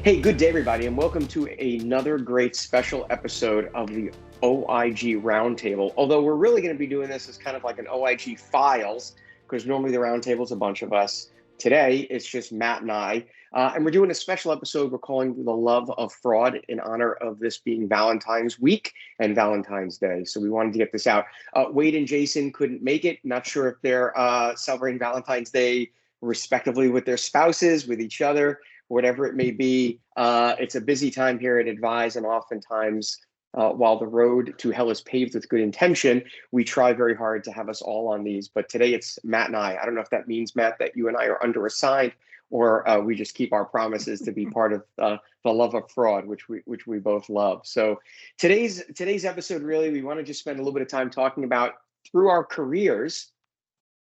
Hey, good day, everybody, and welcome to another great special episode of the OIG Roundtable. Although we're really going to be doing this as kind of like an OIG Files, because normally the Roundtable is a bunch of us. Today, it's just Matt and I, and we're doing a special episode we're calling The Love of Fraud in honor of this being Valentine's Week and Valentine's Day. So we wanted to get this out. Wade and Jaysen couldn't make it. Not sure if they're celebrating Valentine's Day respectively with their spouses, with each other, whatever it may be. It's a busy time here at Advise, and oftentimes, while the road to hell is paved with good intention, we try very hard to have us all on these. But today it's Matt and I. I don't know if that means, Matt, that you and I are underassigned, or we just keep our promises to be part of the Love of Fraud, which we both love. So today's episode, really, we want to just spend a little bit of time talking about, through our careers,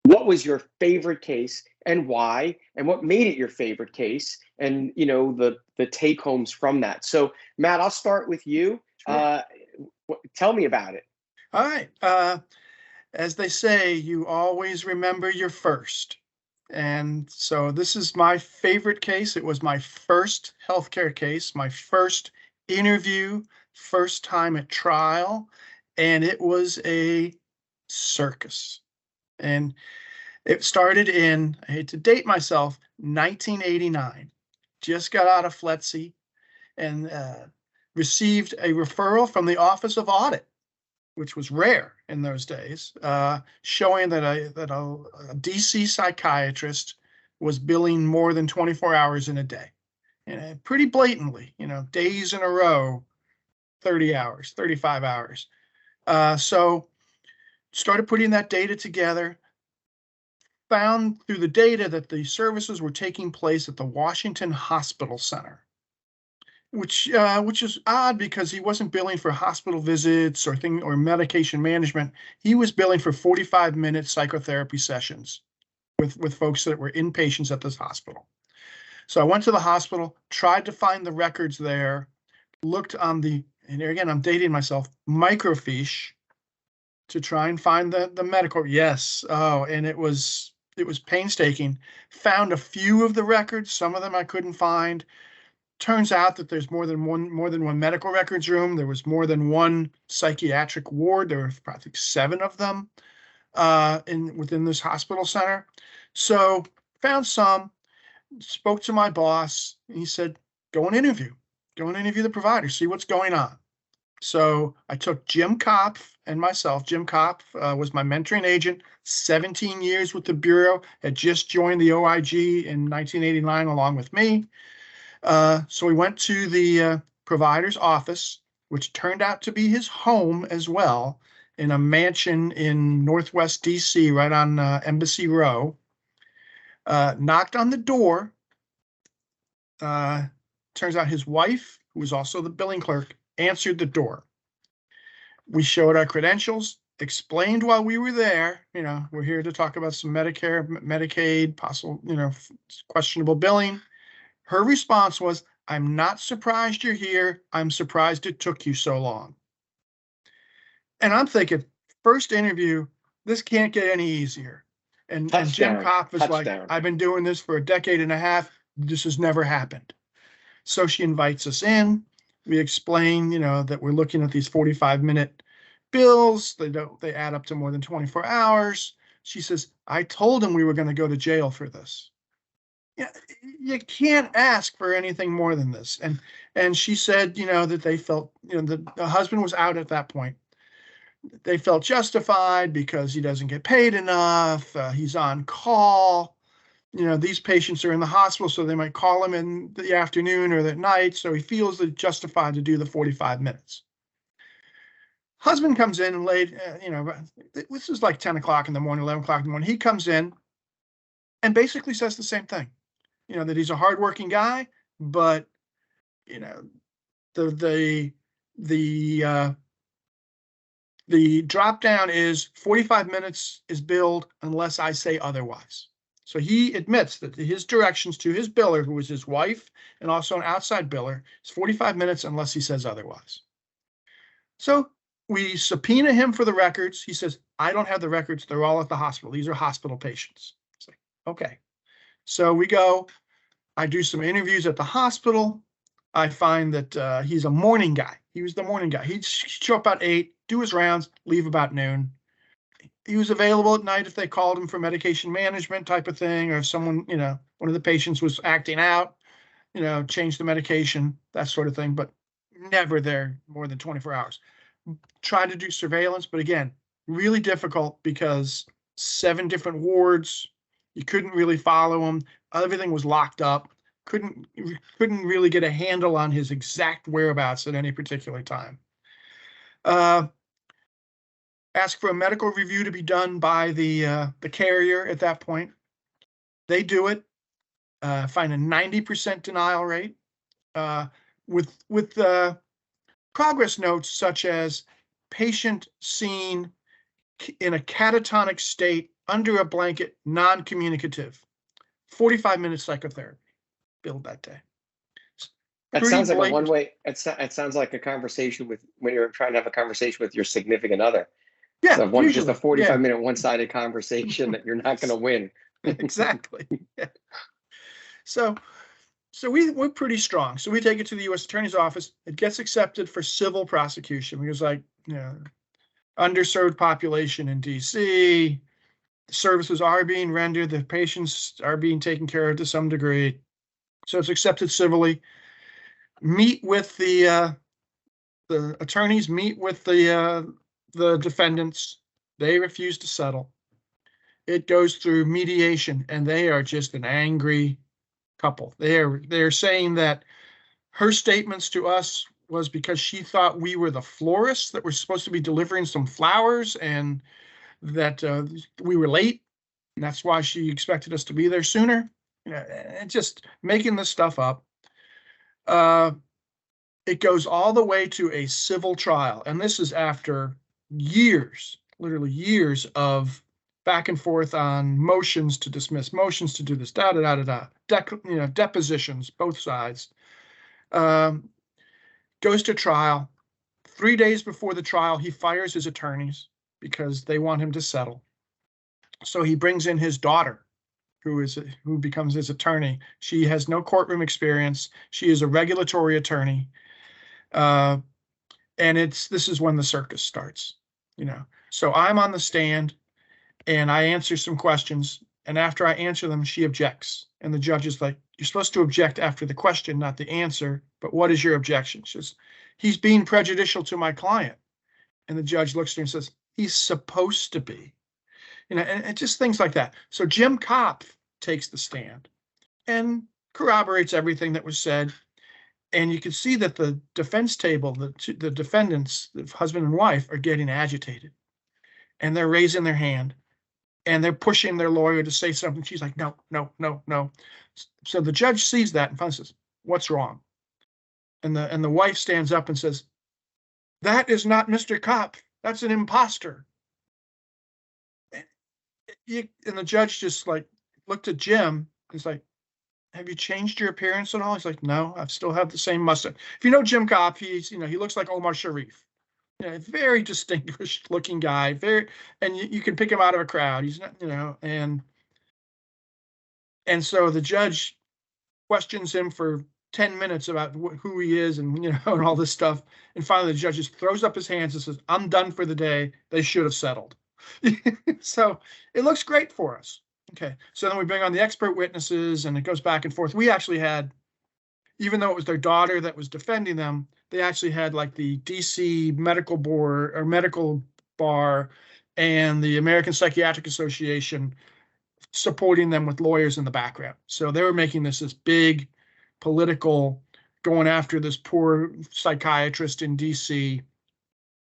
what was your favorite case and why, and what made it your favorite case, and the take homes from that. So Matt, I'll start with you. Sure. Tell me about it. All right. As they say, you always remember your first. And so this is my favorite case. It was my first healthcare case, my first interview, first time at trial, and it was a circus. And it started in, I hate to date myself, 1989. Just got out of FLETC and received a referral from the Office of Audit, which was rare in those days, showing that a DC psychiatrist was billing more than 24 hours in a day. And pretty blatantly, days in a row, 30 hours, 35 hours. So started putting that data together, found through the data that the services were taking place at the Washington Hospital Center, which is odd because he wasn't billing for hospital visits or medication management. He was billing for 45-minute psychotherapy sessions with folks that were inpatients at this hospital. So I went to the hospital, tried to find the records there, looked on and again, I'm dating myself, microfiche, to try and find the medical. Yes. Oh, and it was painstaking. Found a few of the records. Some of them I couldn't find. Turns out that there's more than one medical records room. There was more than one psychiatric ward. There were probably 7 of them within this hospital center. So found some, spoke to my boss, and he said, go and interview the provider, see what's going on. So I took Jim Kopf and myself. Jim Kopf was my mentoring agent, 17 years with the Bureau, had just joined the OIG in 1989 along with me. So we went to the provider's office, which turned out to be his home as well, in a mansion in Northwest DC, right on Embassy Row. Knocked on the door. Turns out his wife, who was also the billing clerk, answered the door. We showed our credentials, explained while we were there, we're here to talk about some Medicare, Medicaid, possible, questionable billing. Her response was, I'm not surprised you're here. I'm surprised it took you so long. And I'm thinking, first interview, this can't get any easier. And Jim Kopf was like, I've been doing this for a decade and a half. This has never happened. So she invites us in. We explain, that we're looking at these 45-minute bills. They add up to more than 24 hours. She says, I told him we were going to go to jail for this. Yeah, you can't ask for anything more than this. And she said, that they felt, the husband was out at that point. They felt justified because he doesn't get paid enough. He's on call. These patients are in the hospital, so they might call him in the afternoon or at night. So he feels that justified to do the 45 minutes. Husband comes in late, this is like 10 o'clock in the morning, 11 o'clock in the morning. He comes in and basically says the same thing, that he's a hardworking guy, but, the drop down is 45 minutes is billed unless I say otherwise. So he admits that his directions to his biller, who was his wife and also an outside biller, is 45 minutes unless he says otherwise. So we subpoena him for the records. He says, I don't have the records. They're all at the hospital. These are hospital patients. It's like, okay. So we go. I do some interviews at the hospital. I find that he's a morning guy. He was the morning guy. He'd show up about 8, do his rounds, leave about noon. He was available at night if they called him for medication management type of thing, or if someone, one of the patients was acting out, change the medication, that sort of thing, but never there more than 24 hours. Try to do surveillance, but again, really difficult because 7 different wards, you couldn't really follow him. Everything was locked up. Couldn't really get a handle on his exact whereabouts at any particular time. Ask for a medical review to be done by the carrier at that point. They do it. Find a 90% denial rate with progress notes such as patient seen in a catatonic state under a blanket, non-communicative, 45-minute psychotherapy billed that day. That sounds like a one-way. It sounds like a conversation with when you're trying to have a conversation with your significant other. Yeah, so just a 45-minute one-sided conversation that you're not going to win. Exactly. Yeah. So we're pretty strong. So we take it to the U.S. Attorney's Office. It gets accepted for civil prosecution. Because, underserved population in D.C., the services are being rendered, the patients are being taken care of to some degree. So it's accepted civilly. Meet with the attorneys, meet with the defendants. They refuse to settle. It goes through mediation, and they are just an angry couple. They're saying that her statements to us was because she thought we were the florists that were supposed to be delivering some flowers, and that we were late, and that's why she expected us to be there sooner. And just making this stuff up. It goes all the way to a civil trial, and this is after years, literally years of back and forth on motions to dismiss, motions to do this, depositions, both sides. Goes to trial. 3 days before the trial, he fires his attorneys because they want him to settle. So he brings in his daughter, who becomes his attorney. She has no courtroom experience. She is a regulatory attorney. And this is when the circus starts, So I'm on the stand and I answer some questions. And after I answer them, she objects. And the judge is like, you're supposed to object after the question, not the answer. But what is your objection? She says, he's being prejudicial to my client. And the judge looks at her and says, he's supposed to be. And just things like that. So Jim Kopp takes the stand and corroborates everything that was said. And you can see that the defense table, the defendants, the husband and wife, are getting agitated. And they're raising their hand. And they're pushing their lawyer to say something. She's like, no, no, no, no. So the judge sees that and says, what's wrong? And the wife stands up and says, that is not Mr. Kopp. That's an imposter. And the judge just looked at Jim. He's like, have you changed your appearance at all? He's like, no, I still have the same mustache. If you know Jim Kopp, he looks like Omar Sharif. Very distinguished looking guy, and you can pick him out of a crowd. He's not, and so the judge questions him for 10 minutes about who he is and, and all this stuff. And finally the judge just throws up his hands and says, I'm done for the day. They should have settled. So it looks great for us. Okay. So then we bring on the expert witnesses and it goes back and forth. We actually had, even though it was their daughter that was defending them, they actually had the DC medical board or medical bar and the American Psychiatric Association supporting them with lawyers in the background. So they were making this big political, going after this poor psychiatrist in DC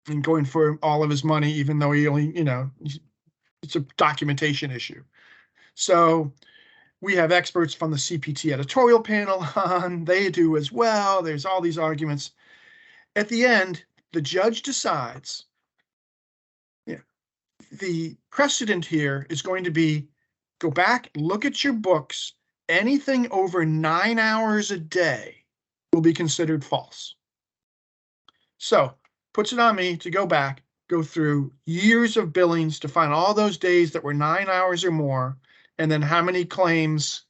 and going for all of his money, even though he only, it's a documentation issue. So we have experts from the CPT editorial panel on, they do as well. There's all these arguments. At the end, the judge decides, the precedent here is going to be, go back, look at your books. Anything over 9 hours a day will be considered false. So puts it on me to go back, go through years of billings to find all those days that were 9 hours or more, and then how many claims,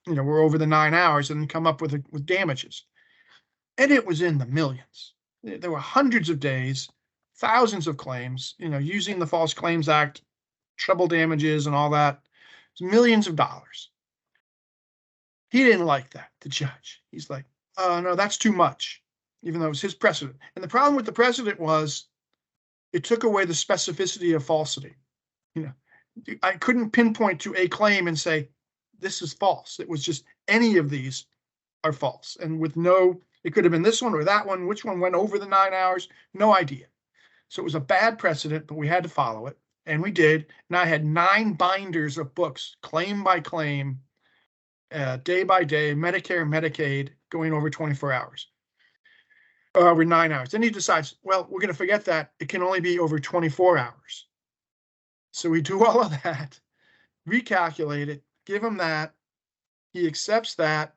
were over the 9 hours, and then come up with damages. and it was in the millions. There were hundreds of days, thousands of claims, using the False Claims Act, treble damages and all that. It's millions of dollars. He didn't like that, the judge. He's like, oh, no, that's too much, even though it was his precedent. And the problem with the precedent was it took away the specificity of falsity. I couldn't pinpoint to a claim and say, this is false. It was just any of these are false. And with it could have been this one or that one, which one went over the 9 hours, no idea. So it was a bad precedent, but we had to follow it. And we did. And I had 9 binders of books, claim by claim, day by day, Medicare and Medicaid, going over 24 hours, over 9 hours. Then he decides, well, we're going to forget that. It can only be over 24 hours. So we do all of that, recalculate it, give him that. He accepts that.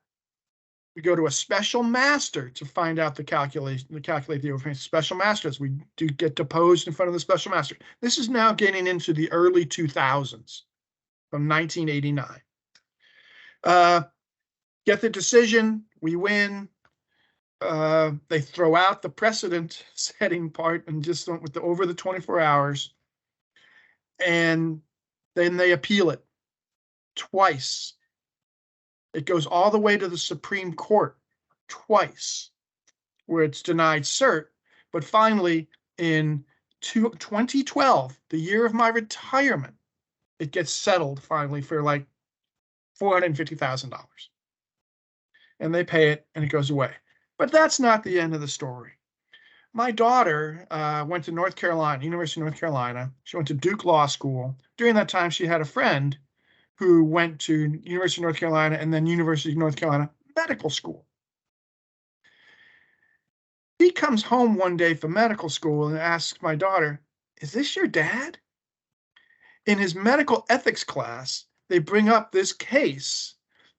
We go to a special master to find out the calculation, to calculate the overpayment. Special masters, we do get deposed in front of the special master. This is now getting into the early 2000s, from 1989. Get the decision, we win. They throw out the precedent setting part and just went with the over the 24 hours. And then they appeal it twice. It goes all the way to the Supreme Court twice, where it's denied cert. But finally, in 2012, the year of my retirement, it gets settled finally for like $450,000. And they pay it and it goes away. But that's not the end of the story. My daughter went to North Carolina, University of North Carolina. She went to Duke Law School. During that time, she had a friend who went to University of North Carolina and then University of North Carolina Medical School. He comes home one day from medical school and asks my daughter, is this your dad? In his medical ethics class, they bring up this case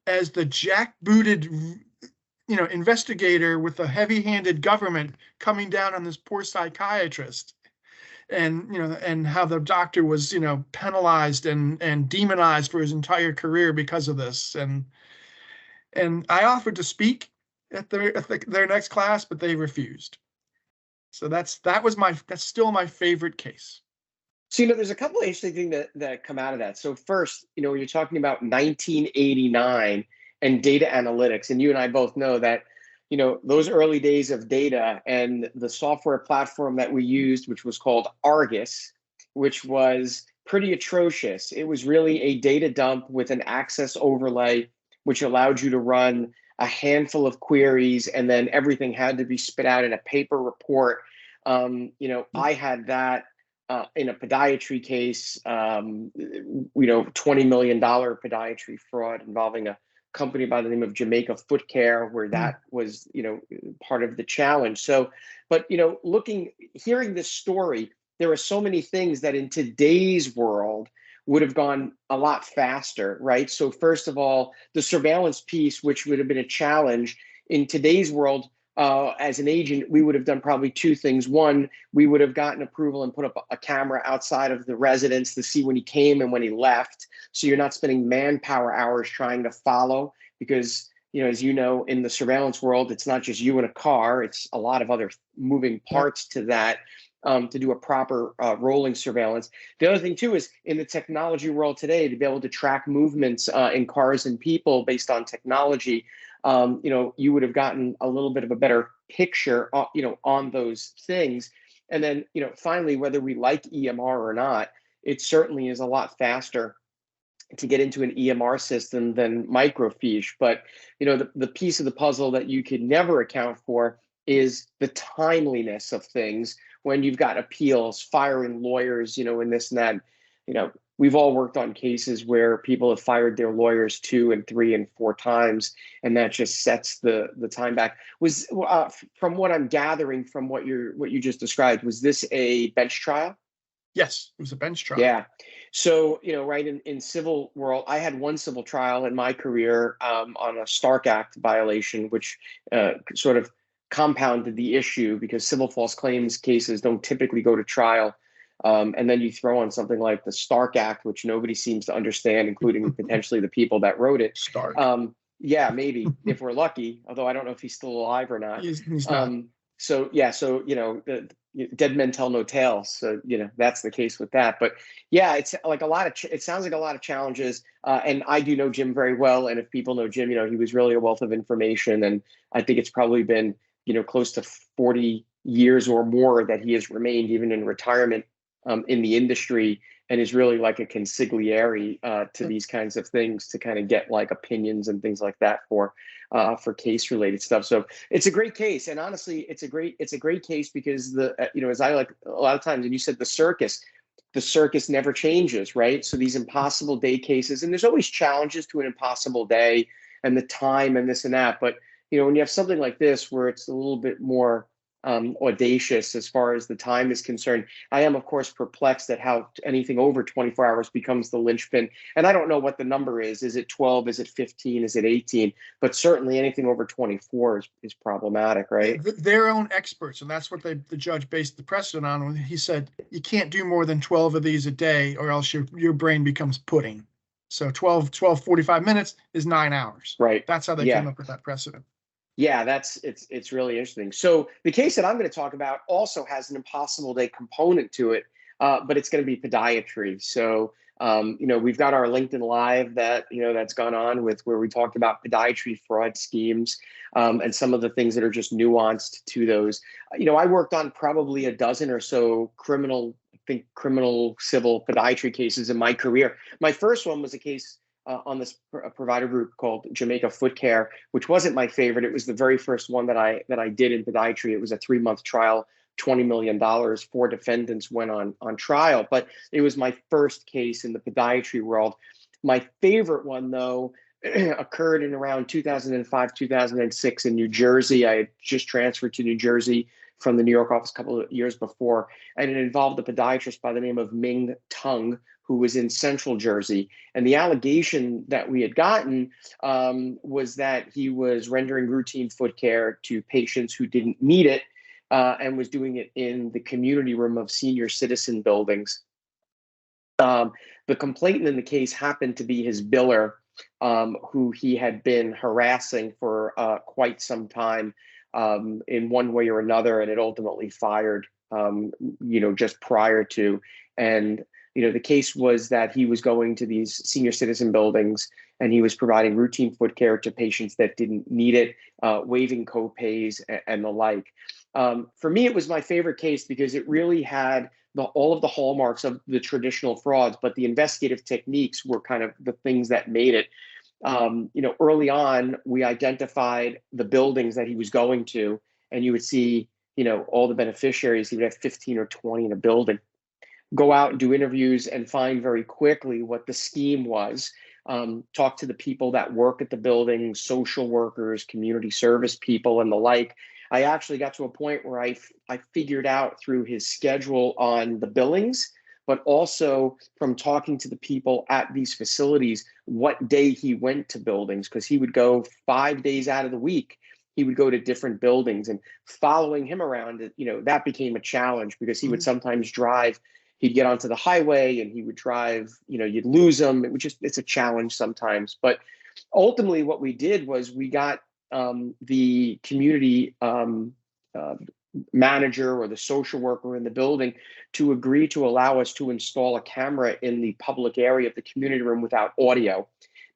as the jackbooted, investigator with a heavy-handed government coming down on this poor psychiatrist. And how the doctor was, penalized and demonized for his entire career because of this. And I offered to speak at their next class, but they refused. So that's still my favorite case. So, there's a couple of interesting things that come out of that. So first, when you're talking about 1989 and data analytics, and you and I both know that, those early days of data and the software platform that we used, which was called Argus, which was pretty atrocious. It was really a data dump with an access overlay, which allowed you to run a handful of queries, and then everything had to be spit out in a paper report. I had that in a podiatry case, $20 million podiatry fraud involving a company by the name of Jamaica Foot Care, where that was, part of the challenge. So, but, hearing this story, there are so many things that in today's world would have gone a lot faster, right? So first of all, the surveillance piece, which would have been a challenge in today's world, as an agent, we would have done probably 2 things. One, we would have gotten approval and put up a camera outside of the residence to see when he came and when he left. So you're not spending manpower hours trying to follow, because, as you know, in the surveillance world, it's not just you in a car, it's a lot of other moving parts to that, to do a proper rolling surveillance. The other thing too is in the technology world today, to be able to track movements in cars and people based on technology, you would have gotten a little bit of a better picture, on those things. And then, finally, whether we like EMR or not, it certainly is a lot faster to get into an EMR system than microfiche. But, the piece of the puzzle that you could never account for is the timeliness of things when you've got appeals, firing lawyers, and this and that. We've all worked on cases where people have fired their lawyers 2 and 3 and 4 times, and that just sets the time back. Was from what I'm gathering from what you just described, was this a bench trial? Yes, it was a bench trial. Yeah. So, right in civil world, I had one civil trial in my career on a Stark Act violation, which sort of compounded the issue because civil false claims cases don't typically go to trial. And then you throw on something like the Stark Act, which nobody seems to understand, including potentially the people that wrote it. Stark. Yeah, maybe if we're lucky, although I don't know if he's still alive or not. He's not. Um, so yeah, so dead men tell no tales. So that's the case with that. But yeah, it's like it sounds like a lot of challenges. And I do know Jim very well, and if people know Jim, he was really a wealth of information, and I think it's probably been close to 40 years or more that he has remained even in retirement in the industry, and is really like a consigliere to these kinds of things to kind of get like opinions and things like that for case related stuff. So it's a great case, and honestly, it's a great case because as I like a lot of times, and you said the circus never changes, right? So these impossible day cases, and there's always challenges to an impossible day and the time and this and that, but when you have something like this where it's a little bit more audacious as far as the time is concerned. I am, of course, perplexed at how anything over 24 hours becomes the linchpin. And I don't know what the number is. Is it 12? Is it 15? Is it 18? But certainly anything over 24 is problematic, right? Their own experts, and that's what the judge based the precedent on. When he said you can't do more than 12 of these a day, or else your brain becomes pudding. So 45 minutes is 9 hours. Right. That's how they Yeah. came up with that precedent. Yeah, it's really interesting. So the case that I'm going to talk about also has an impossible day component to it, but it's going to be podiatry. So we've got our LinkedIn Live that's gone on with where we talked about podiatry fraud schemes and some of the things that are just nuanced to those. I worked on probably a dozen or so criminal civil podiatry cases in my career. My first one was a case on this provider group called Jamaica Foot Care, which wasn't my favorite. It was the very first one that I did in podiatry. It was a 3-month trial, $20 million. 4 defendants went on trial, but it was my first case in the podiatry world. My favorite one, though, occurred in around 2005, 2006 in New Jersey. I had just transferred to New Jersey from the New York office a couple of years before, and it involved a podiatrist by the name of Ming Tung, who was in Central Jersey. And the allegation that we had gotten was that he was rendering routine foot care to patients who didn't need it and was doing it in the community room of senior citizen buildings. The complainant in the case happened to be his biller, who he had been harassing for quite some time in one way or another, and it ultimately fired, just prior to. And the case was that he was going to these senior citizen buildings and he was providing routine foot care to patients that didn't need it, waiving co-pays and the like. For me, it was my favorite case because it really had all of the hallmarks of the traditional frauds, but the investigative techniques were kind of the things that made it. Early on, we identified the buildings that he was going to, and you would see, all the beneficiaries. He would have 15 or 20 in a building. Go out and do interviews and find very quickly what the scheme was. Talk to the people that work at the building, social workers, community service people, and the like. I actually got to a point where I figured out through his schedule on the billings, but also from talking to the people at these facilities, what day he went to buildings, because he would go 5 days out of the week. He would go to different buildings, and following him around, that became a challenge because he would sometimes drive. He'd get onto the highway and he would drive, you'd lose him. It's a challenge sometimes. But ultimately what we did was we got the community manager or the social worker in the building to agree to allow us to install a camera in the public area of the community room without audio.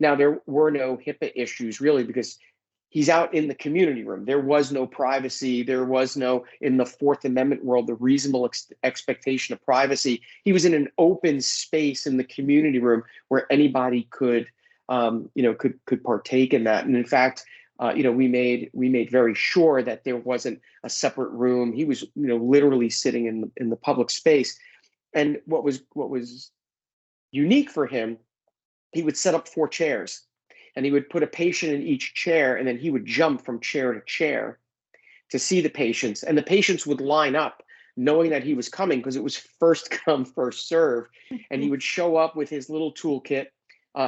Now, there were no HIPAA issues really because he's out in the community room. There was no privacy. There was no, in the Fourth Amendment world, the reasonable expectation of privacy. He was in an open space in the community room where anybody could partake in that. And in fact, we made very sure that there wasn't a separate room. He was, literally sitting in the public space. And what was unique for him, he would set up 4 chairs. And he would put a patient in each chair, and then he would jump from chair to chair to see the patients. And the patients would line up knowing that he was coming because it was first come, first serve. And he would show up with his little toolkit,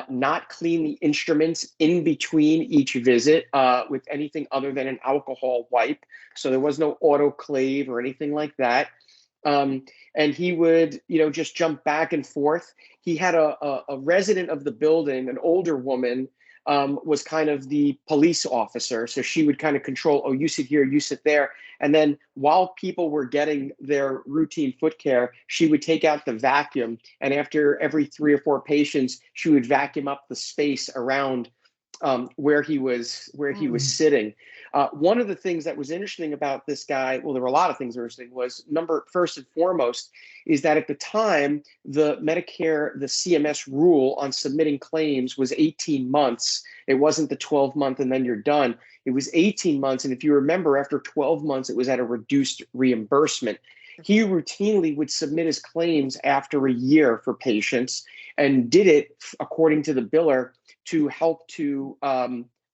not clean the instruments in between each visit with anything other than an alcohol wipe. So there was no autoclave or anything like that. And he would, just jump back and forth. He had a resident of the building, an older woman, was kind of the police officer. So she would kind of control, oh, you sit here, you sit there. And then while people were getting their routine foot care, she would take out the vacuum. And after every 3 or 4 patients, she would vacuum up the space around where he was sitting. One of the things that was interesting about this guy, well, there were a lot of things interesting, was first and foremost, is that at the time, the Medicare, the CMS rule on submitting claims was 18 months. It wasn't the 12-month and then you're done. It was 18 months. And if you remember, after 12 months, it was at a reduced reimbursement. He routinely would submit his claims after a year for patients and did it, according to the biller, to help to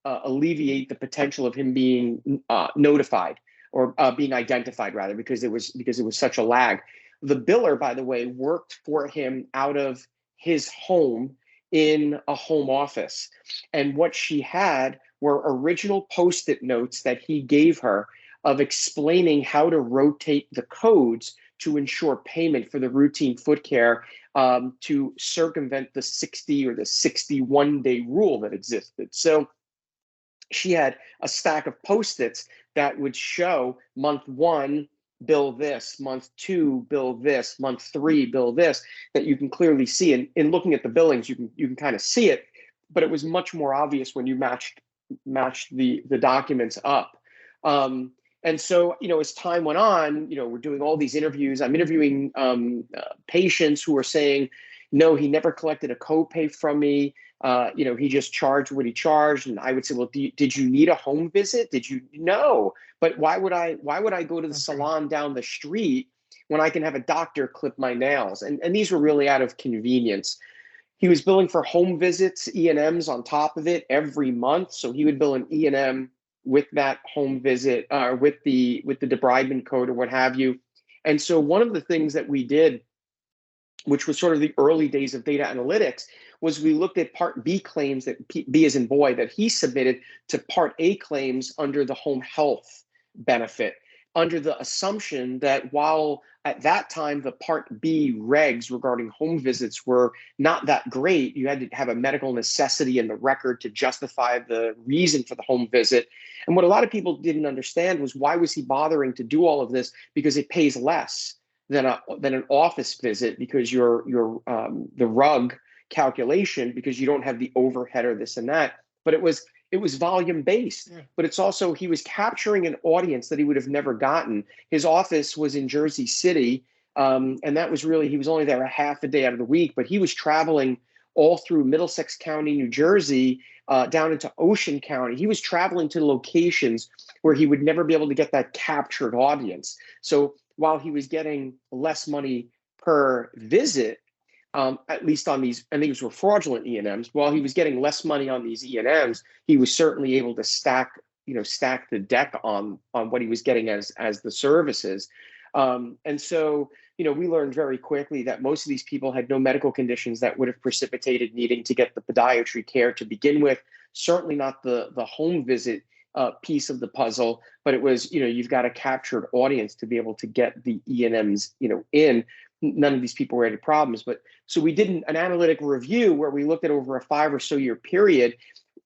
alleviate the potential of him being notified or being identified, rather, because it was such a lag. The biller, by the way, worked for him out of his home in a home office. And what she had were original Post-it notes that he gave her of explaining how to rotate the codes to ensure payment for the routine foot care, to circumvent the 60 or the 61-day rule that existed. So she had a stack of Post-its that would show month 1, bill this, month 2, bill this, month 3, bill this, that you can clearly see. And in looking at the billings, you can kind of see it, but it was much more obvious when you matched the documents up. And so, as time went on, we're doing all these interviews. I'm interviewing patients who are saying, no, he never collected a copay from me. He just charged what he charged. And I would say, well, did you need a home visit? No, but why would I go to the salon down the street when I can have a doctor clip my nails? And these were really out of convenience. He was billing for home visits, E&Ms on top of it every month. So he would bill an E&M with that home visit, with the debridement code or what have you. And so one of the things that we did, which was sort of the early days of data analytics, was we looked at Part B claims, that B as in boy, that he submitted to Part A claims under the home health benefit, under the assumption that while at that time the Part B regs regarding home visits were not that great, you had to have a medical necessity in the record to justify the reason for the home visit. And what a lot of people didn't understand was, why was he bothering to do all of this? Because it pays less than an office visit, because your the RUG calculation, because you don't have the overhead or this and that. But it was volume based. Yeah. But it's also, he was capturing an audience that he would have never gotten. His office was in Jersey City, and that was really, he was only there a half a day out of the week, but he was traveling all through Middlesex County, New Jersey, down into Ocean County. He was traveling to locations where he would never be able to get that captured audience. So while he was getting less money per visit, at least on these, and these were fraudulent E&Ms, while he was getting less money on these E&Ms, he was certainly able to stack the deck on what he was getting as the services. And so, we learned very quickly that most of these people had no medical conditions that would have precipitated needing to get the podiatry care to begin with. Certainly not the home visit piece of the puzzle, but it was, you've got a captured audience to be able to get the E&Ms, in. None of these people were any problems. But so we did an analytic review where we looked at over a 5 or so year period,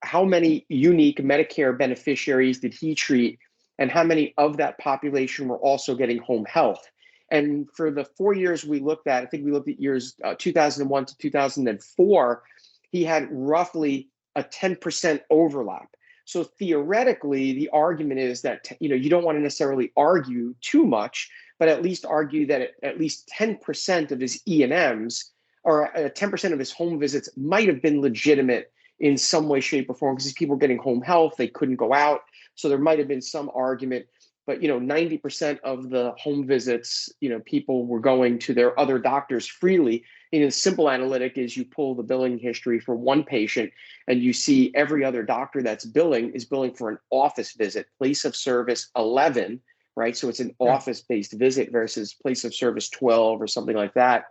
how many unique Medicare beneficiaries did he treat, and how many of that population were also getting home health. And for the 4 years we looked at, I think we looked at years 2001 to 2004, he had roughly a 10% overlap. So theoretically, the argument is that, you don't want to necessarily argue too much, but at least argue that at least 10% of his E&Ms, or 10% of his home visits, might have been legitimate in some way, shape, or form, because these people were getting home health, they couldn't go out. So there might have been some argument, but 90% of the home visits, people were going to their other doctors freely. The simple analytic is you pull the billing history for one patient and you see every other doctor that's billing is billing for an office visit, place of service 11, right? So it's an office-based visit versus place of service 12 or something like that.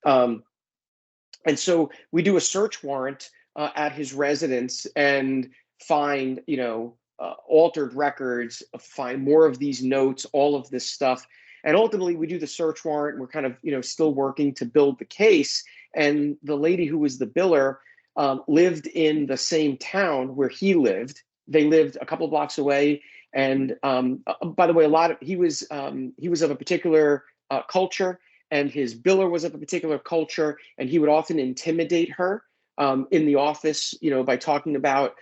And so we do a search warrant at his residence and find, altered records, find more of these notes, all of this stuff. And ultimately we do the search warrant. We're kind of, still working to build the case. And the lady who was the biller lived in the same town where he lived. They lived a couple blocks away. And by the way, he was of a particular culture, and his biller was of a particular culture, and he would often intimidate her in the office, by talking about,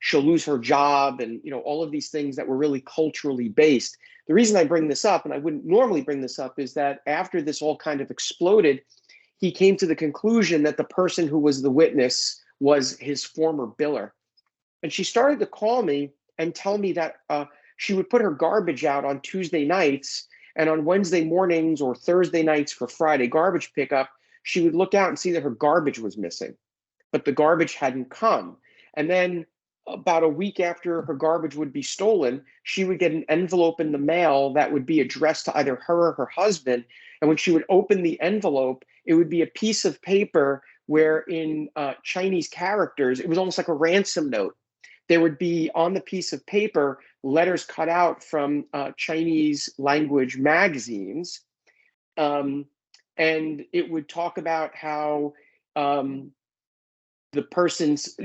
she'll lose her job, and all of these things that were really culturally based. The reason I bring this up, and I wouldn't normally bring this up, is that after this all kind of exploded, he came to the conclusion that the person who was the witness was his former biller. And she started to call me and tell me that she would put her garbage out on Tuesday nights, and on Wednesday mornings or Thursday nights for Friday garbage pickup, she would look out and see that her garbage was missing, but the garbage hadn't come. And then about a week after her garbage would be stolen, she would get an envelope in the mail that would be addressed to either her or her husband. And when she would open the envelope, it would be a piece of paper where in Chinese characters, it was almost like a ransom note. There would be on the piece of paper letters cut out from Chinese language magazines. And it would talk about how the person's,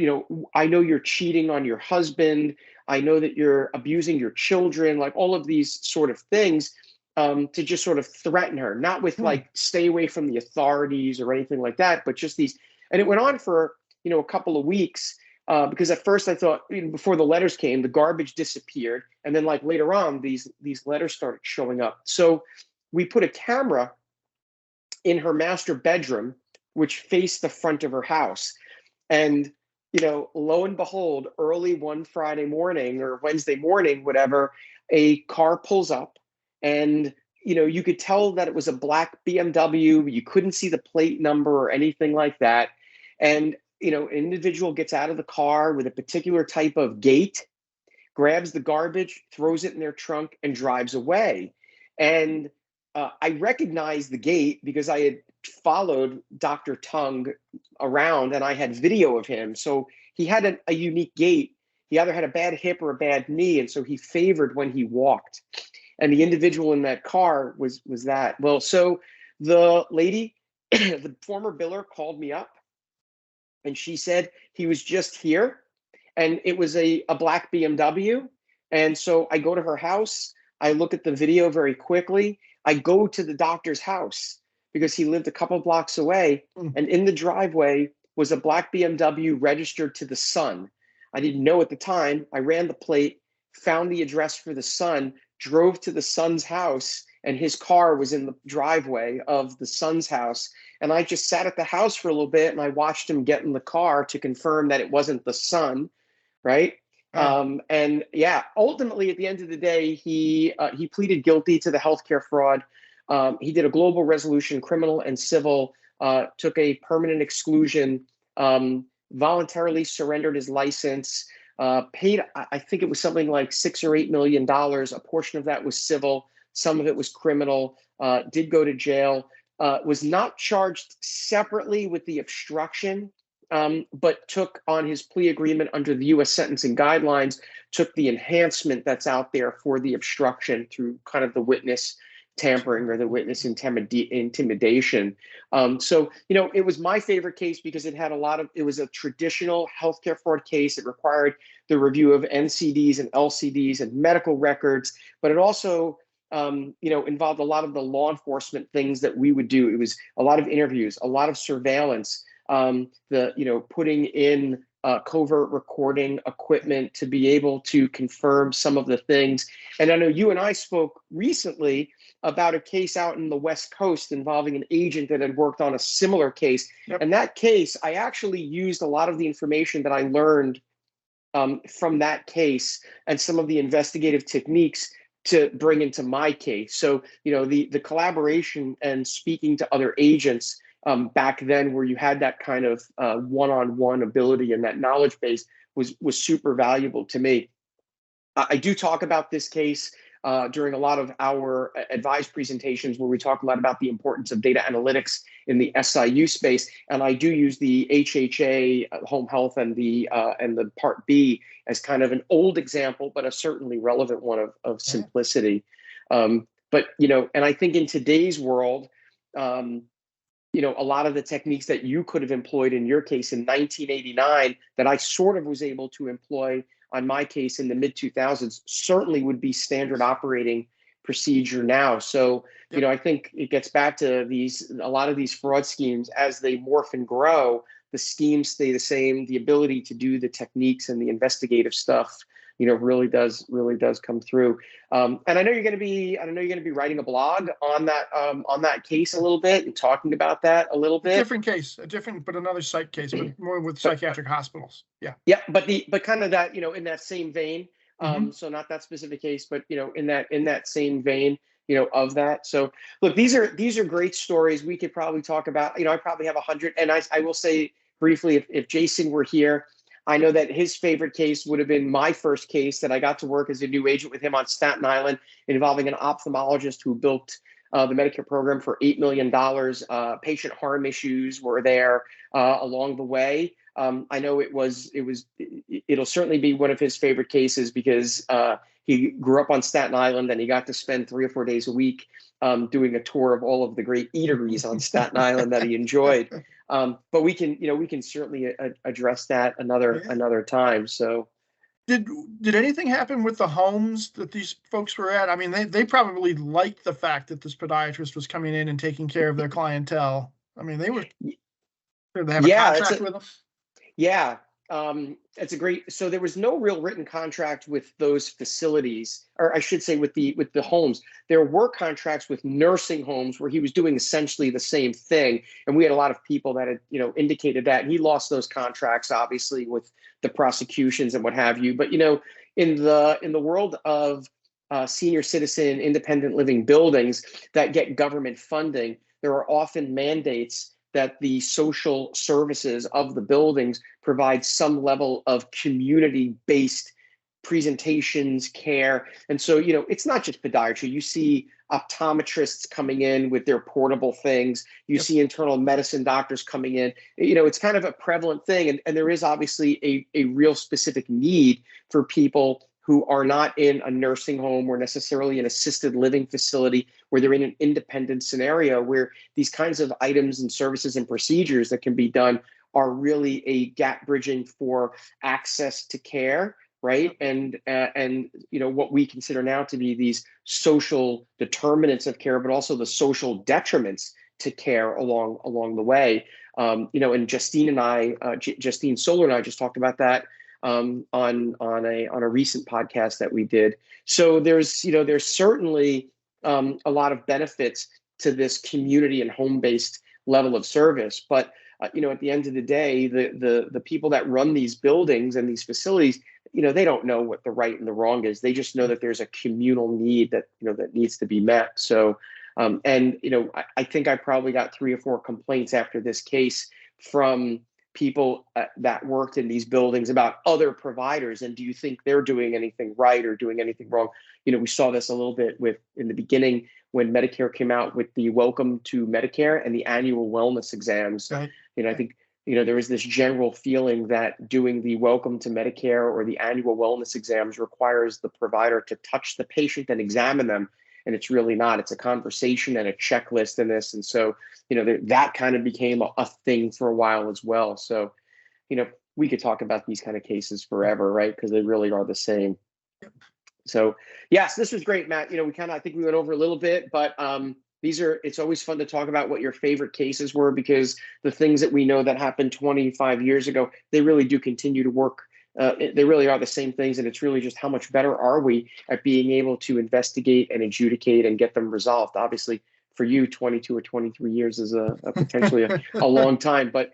I know you're cheating on your husband. I know that you're abusing your children, like all of these sort of things, to just sort of threaten her, not with like stay away from the authorities or anything like that, but just these. And it went on for, a couple of weeks. Because at first I thought, before the letters came, the garbage disappeared. And then like later on, these letters started showing up. So we put a camera in her master bedroom, which faced the front of her house. And, lo and behold, early one Friday morning or Wednesday morning, whatever, a car pulls up, and, you could tell that it was a black BMW. You couldn't see the plate number or anything like that. And, an individual gets out of the car with a particular type of gait, grabs the garbage, throws it in their trunk, and drives away. And I recognized the gait because I had followed Dr. Tung around, and I had video of him. So he had a unique gait. He either had a bad hip or a bad knee, and so he favored when he walked. And the individual in that car was that. Well, so the lady, the former biller, called me up, and she said he was just here, and it was a black BMW. And so I go to her house. I look at the video very quickly. I go to the doctor's house because he lived a couple blocks away. And in the driveway was a black BMW registered to the son. I didn't know at the time. I ran the plate, found the address for the son, drove to the son's house, and his car was in the driveway of the son's house. And I just sat at the house for a little bit, and I watched him get in the car to confirm that it wasn't the son, right? And yeah, ultimately at the end of the day, he pleaded guilty to the healthcare fraud. He did a global resolution, criminal and civil, took a permanent exclusion, voluntarily surrendered his license, paid, I think it was something like $6 or $8 million. A portion of that was civil, some of it was criminal, did go to jail, was not charged separately with the obstruction, but took on his plea agreement under the U.S. sentencing guidelines, took the enhancement that's out there for the obstruction through kind of the witness tampering or the witness intimidation. So, it was my favorite case because it was a traditional healthcare fraud case. It required the review of NCDs and LCDs and medical records, but it also, involved a lot of the law enforcement things that we would do. It was a lot of interviews, a lot of surveillance, putting in covert recording equipment to be able to confirm some of the things. And I know you and I spoke recently about a case out in the West Coast involving an agent that had worked on a similar case. Yep. And that case, I actually used a lot of the information that I learned from that case and some of the investigative techniques to bring into my case. So, the collaboration and speaking to other agents back then, where you had that kind of one-on-one ability and that knowledge base was super valuable to me. I do talk about this case during a lot of our advised presentations where we talk a lot about the importance of data analytics in the SIU space. And I do use the HHA, home health, and the Part B as kind of an old example, but a certainly relevant one of simplicity. But, and I think in today's world, a lot of the techniques that you could have employed in your case in 1989 that I sort of was able to employ on my case in the mid 2000s certainly would be standard operating procedure now. So, Yep. I think it gets back to a lot of these fraud schemes as they morph and grow, the schemes stay the same. The ability to do the techniques and the investigative stuff, really does come through. And I know you're going to be writing a blog on that case a little bit and talking about that a little bit. Different case, but another psych case, but more with psychiatric hospitals. Yeah. Yeah, but kind of that, in that same vein. Mhm. So not that specific case, but in that same vein, of that. So look, these are great stories. We could probably talk about, I probably have 100. And I will say briefly, if Jaysen were here, I know that his favorite case would have been my first case that I got to work as a new agent with him on Staten Island, involving an ophthalmologist who built the Medicare program for $8 million. Patient harm issues were there along the way. I know it'll certainly be one of his favorite cases because he grew up on Staten Island and he got to spend 3 or 4 days a week doing a tour of all of the great eateries on Staten Island that he enjoyed. But we can certainly address that another time. So Did anything happen with the homes that these folks were at? I mean, they probably liked the fact that this podiatrist was coming in and taking care of their clientele. I mean, did they have a contract with them? Yeah, it's a great. So there was no real written contract with those facilities, or I should say, with the homes. There were contracts with nursing homes where he was doing essentially the same thing, and we had a lot of people that had indicated that. And he lost those contracts, obviously, with the prosecutions and what have you. But in the world of senior citizen independent living buildings that get government funding, there are often mandates that the social services of the buildings provide some level of community-based presentations, care. And so, it's not just podiatry. You see optometrists coming in with their portable things. You see internal medicine doctors coming in. It's kind of a prevalent thing. And there is obviously a real specific need for people who are not in a nursing home or necessarily an assisted living facility, where they're in an independent scenario where these kinds of items and services and procedures that can be done are really a gap bridging for access to care, right? And what we consider now to be these social determinants of care, but also the social detriments to care along the way. And Justine Solar and I just talked about that on a recent podcast that we did. So there's certainly a lot of benefits to this community and home-based level of service. But at the end of the day, the people that run these buildings and these facilities, they don't know what the right and the wrong is. They just know that there's a communal need that that needs to be met. So I think I probably got 3 or 4 complaints after this case from people that worked in these buildings about other providers, and do you think they're doing anything right or doing anything wrong? We saw this a little bit in the beginning when Medicare came out with the Welcome to Medicare and the annual wellness exams. Right. I think there was this general feeling that doing the Welcome to Medicare or the annual wellness exams requires the provider to touch the patient and examine them. And it's really not. It's a conversation and a checklist in this. And so, that kind of became a thing for a while as well. So, we could talk about these kind of cases forever, right? Because they really are the same. Yep. So, yes, this was great, Matt. I think we went over a little bit, but it's always fun to talk about what your favorite cases were, because the things that we know that happened 25 years ago, they really do continue to work. They really are the same things, and it's really just how much better are we at being able to investigate and adjudicate and get them resolved. Obviously, for you, 22 or 23 years is a potentially a long time, but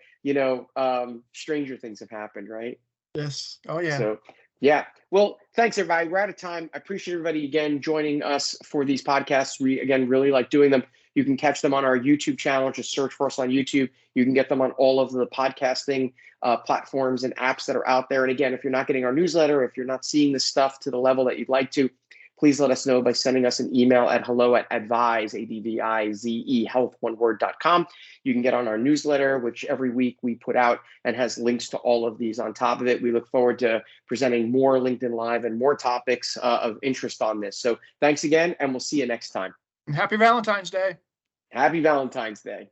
stranger things have happened, right? Yes. Oh yeah. So yeah. Well, thanks everybody. We're out of time. I appreciate everybody again joining us for these podcasts. We again really like doing them. You can catch them on our YouTube channel. Just search for us on YouTube. You can get them on all of the podcasting platforms and apps that are out there. And again, if you're not getting our newsletter, if you're not seeing this stuff to the level that you'd like to, please let us know by sending us an email at hello@advise, ADVIZE, health1word.com. You can get on our newsletter, which every week we put out and has links to all of these on top of it. We look forward to presenting more LinkedIn Live and more topics of interest on this. So thanks again, and we'll see you next time. And happy Valentine's Day. Happy Valentine's Day.